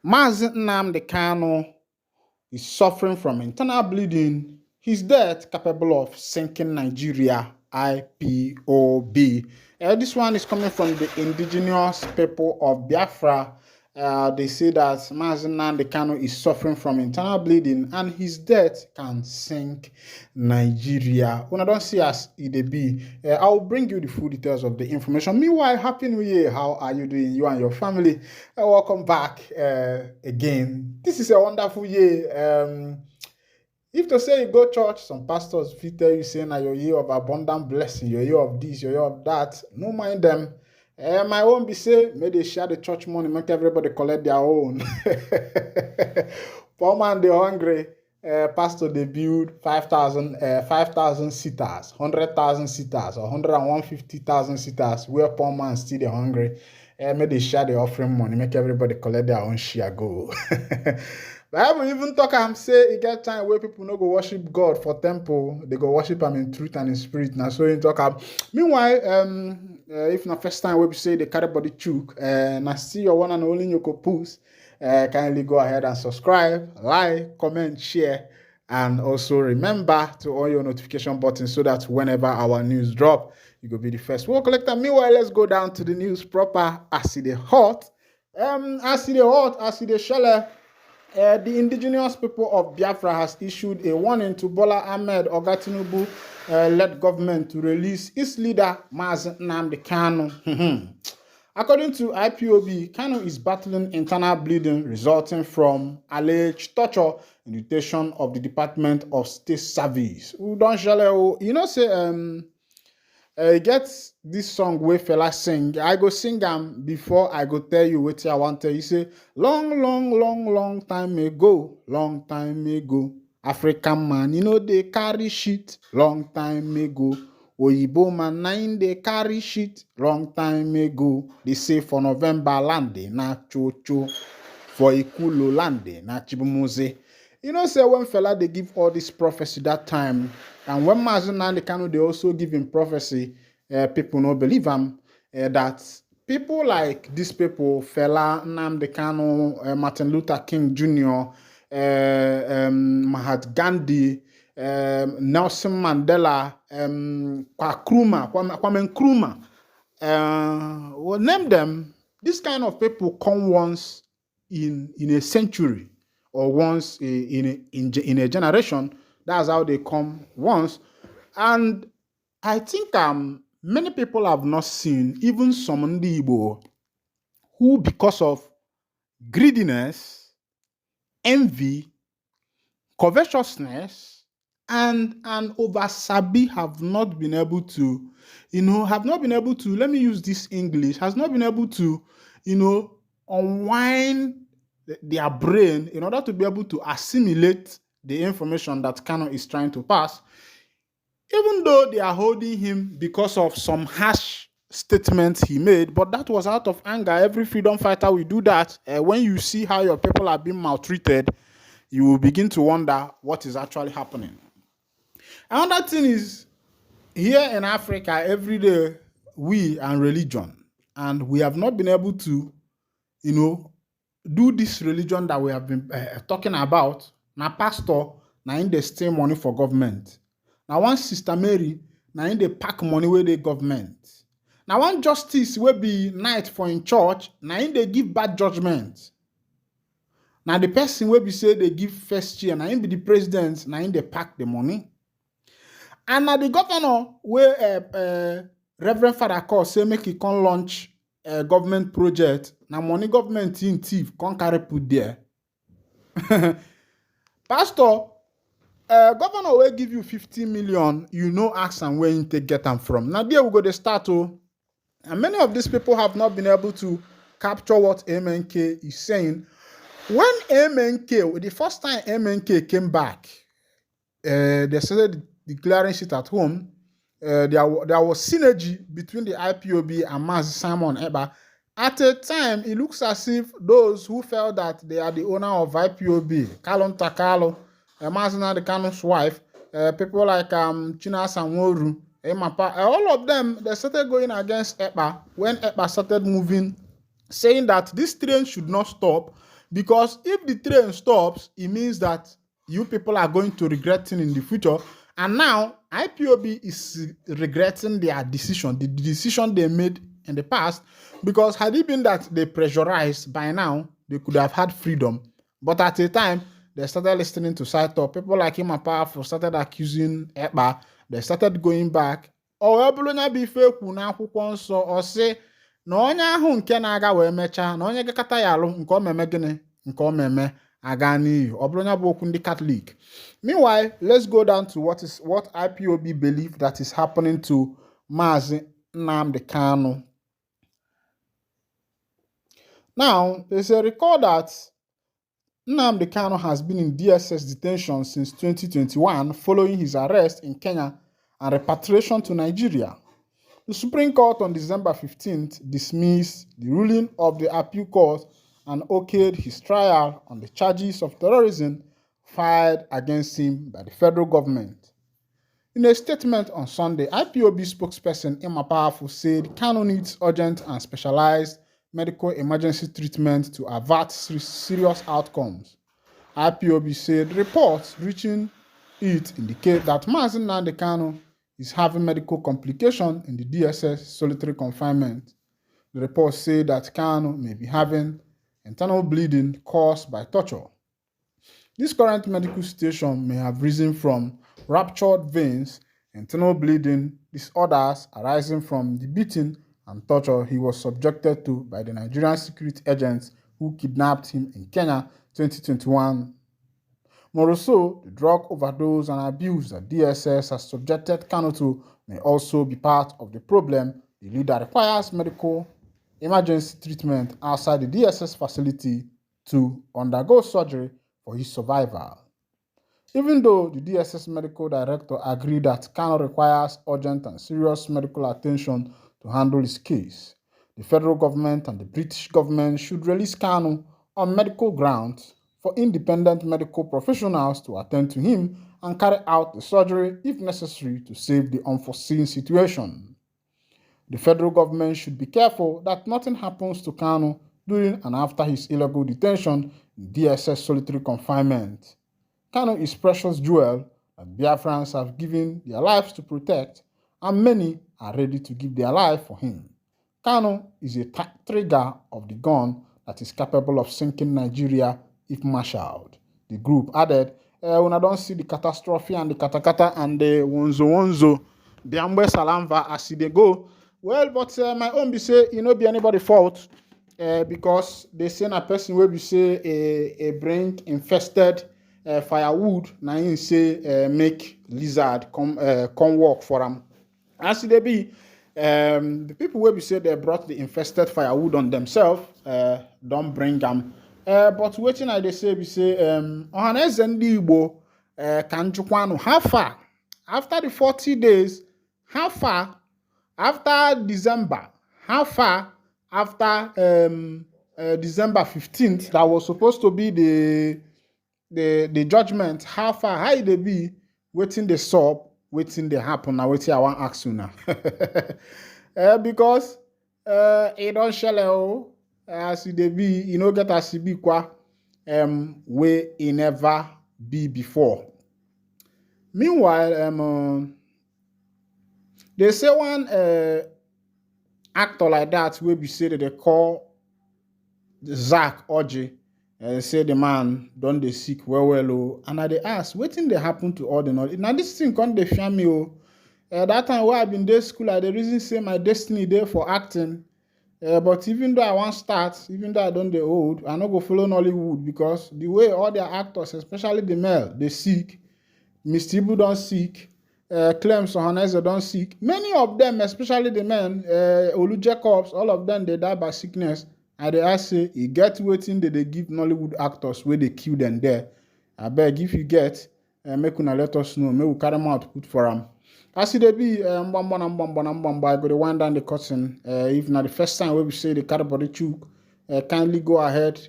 Mazi Nnamdi Kanu is suffering from internal bleeding. His death capable of sinking Nigeria. IPOB. This one is coming from the indigenous people of Biafra. They say that Mazi Nnamdi Kanu is suffering from internal bleeding and his death can sink Nigeria. When I don't see as it be, I'll bring you the full details of the information. Meanwhile, Happy New Year. How are you doing, you and your family? Welcome back again. This is a wonderful year. If to say you go church, some pastors fit tell you saying that your year of abundant blessing, your year of this, your year of that. No mind them. My own be say, may they share the church money, make everybody collect their own. Poor man, they hungry. Pastor, they build 5,000 sitters, 100,000 sitters, or 150,000 sitters, where poor man still they hungry. May they share the offering money, make everybody collect their own share go. Bible even talk am say e get time where people no go worship God for temple, they go worship him in truth and in spirit. Now so in talk am. Meanwhile, if not first time we say they carry body chook, now see your one and only Yoko Poos, kindly go ahead and subscribe, like, comment, share, and also remember to on your notification button so that whenever our news drop, you go be the first. We'll collect them. Meanwhile, let's go down to the news proper. As it hot, as it shell. The indigenous people of Biafra has issued a warning to Bola Ahmed Oga Tinubu led government to release its leader Mazi Nnamdi Kanu. According to IPOB, Kanu is battling internal bleeding resulting from alleged torture in the detention of the Department of State Service. Say get this song wey fella sing. I go sing am before I go tell you wetin I want tell you. Say long time ago, African man, they carry shit long time ago. Oyibo man, they carry shit long time ago. They say for November lande na chocho, for Ikulo lande na chibumuze. Say when fella they give all this prophecy that time, and when Mazi Nnamdi Kanu they also give him prophecy, people no believe him. That people like these people, fella Nnamdi Kanu, Martin Luther King Jr., Mahatma Gandhi, Nelson Mandela, Kwame Nkrumah, we'll name them. This kind of people come once in a century, or once in a generation. That's how they come once. And I think many people have not seen, even some Igbo, who because of greediness, envy, covetousness, and over-sabi have not been able to, let me use this English, has not been able to, unwind their brain in order to be able to assimilate the information that Kanu is trying to pass, even though they are holding him because of some harsh statements he made, but that was out of anger. Every freedom fighter will do that. When you see how your people are being maltreated, you will begin to wonder what is actually happening. Another thing is, here in Africa, every day we and religion, and we have not been able to, do this religion that we have been talking about. Now, pastor, now in they steal money for government. Now, one Sister Mary, now in they pack money with the government. Now, one justice will be night for in church, now in they give bad judgment. Now, the person will be say they give first year, now in be the president, now in they pack the money. And now the governor, where Reverend Father call say make he can launch a government project. Now money government in thief can't carry put there. Pastor, governor will give you 50 million. Ask and where you take get them from. Now there we go. The start. And many of these people have not been able to capture what MNK is saying. When MNK, the first time MNK came back, they started declaring shit at home. There was synergy between the IPOB and Mazi Simon Eba. At a time, it looks as if those who felt that they are the owner of IPOB, Kalon Takalo, Mazi Nnamdi Kanu's wife, people like China Sanworu, Emapa, all of them, they started going against Eba when Eba started moving saying that this train should not stop, because if the train stops, it means that you people are going to regret it in the future. And now IPOB is regretting their decision, the decision they made in the past, because had it been that they pressurized, by now they could have had freedom. But at the time, they started listening to Saito. People like him and Powerful started accusing Ekpa. They started going back. Or be fake or say na onye ahụ nke na-aga wee mechaa na onye gakọta ya alụ nke o meme gịnị nke o meme aga n'iyi ọ bụrụ nya bụ okwu ndị Catholic. Meanwhile, let's go down to what IPOB believe that is happening to Mazi Nnamdi Kanu. Now, there's a record that Nnamdi Kanu has been in DSS detention since 2021 following his arrest in Kenya and repatriation to Nigeria. The Supreme Court on December 15th dismissed the ruling of the appeal court and okayed his trial on the charges of terrorism filed against him by the federal government. In a statement on Sunday, IPOB spokesperson Emma Powerful said Kanu needs urgent and specialized medical emergency treatment to avert serious outcomes. IPOB said reports reaching it indicate that Mazi Nnamdi Kanu is having medical complications in the DSS solitary confinement. The reports say that Kanu may be having internal bleeding caused by torture. This current medical situation may have risen from ruptured veins, internal bleeding, disorders arising from the beating and torture he was subjected to by the Nigerian security agents who kidnapped him in Kenya 2021. Moreover, the drug overdose and abuse that DSS has subjected Kanu to may also be part of the problem. The leader requires medical emergency treatment outside the DSS facility to undergo surgery for his survival. Even though the DSS medical director agreed that Kanu requires urgent and serious medical attention to handle his case, the federal government and the British government should release Kanu on medical grounds for independent medical professionals to attend to him and carry out the surgery if necessary to save the unforeseen situation. The federal government should be careful that nothing happens to Kanu during and after his illegal detention in DSS solitary confinement. Kanu is precious jewel that Biafrans have given their lives to protect, and many are ready to give their life for him. Kanu is a trigger of the gun that is capable of sinking Nigeria if marshaled. The group added, when I don't see the catastrophe and the katakata and the wonzo, the ambe salamva as they go. Well, but my own be say, be anybody fault, because they say a person will be say a brain infested firewood, now you say make lizard come work for them. As they be, the people will be say they brought the infested firewood on themselves, don't bring them. But waiting I they say, we say, ohanezendigbo kanjukwanu. How far? After the 40 days, how far? After December, how far? After December 15th, that was supposed to be the judgment. How far? How they be? Waiting the sub, waiting the happen. Now waiting I want ask you now. Because it don't shell. As they be, get as be kwa where it never be before. Meanwhile, they say one actor like that will be said that they call Zach Oji. Say the man done the sick well, and I they ask, what thing they happen to all the knowledge? Now this thing can't they fear me. That time where I been there school, I the reason say my destiny there for acting. But even though I want start, even though I don't the old, I not go follow Nollywood, because the way all their actors, especially the male, they sick. Mr. Ibu don't sick. Clems Ohaneze don't sick. Many of them, especially the men, Olu Jacobs, all of them, they die by sickness. And they ask say, you get waiting that they give Nollywood actors where they kill them there. I beg if you get, make una let us know. May we carry them out, put for them. As it be, I go to wind down the curtain. If not the first time we say the carry body chook, kindly go ahead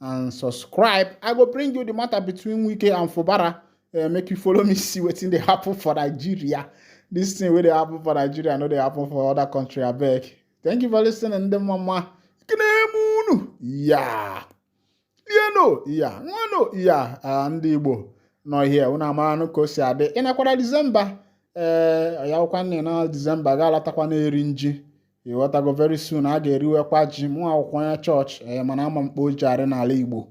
and subscribe. I will bring you the matter between Wike and Fubara. Make you follow me, see what's in the happen for Nigeria. This thing where they happen for Nigeria, I know they happen for other country. I beg. Thank you for listening. Mama. Kinemunu. Ya. Lieno. Ya. Nwano. Ya. Ndị Igbo nọ here. Unu amaranụ ka o si adị. Ị nakwara Disemba. Ya ụkwa nne na Disemba ga-alatakwa na-eri nji. Ịghọtago very soon a ga-eriwekwa ji. Mụ akwụkwọ ya chọọchị. Mana ama mkpa o ji arị n'ala Igbo.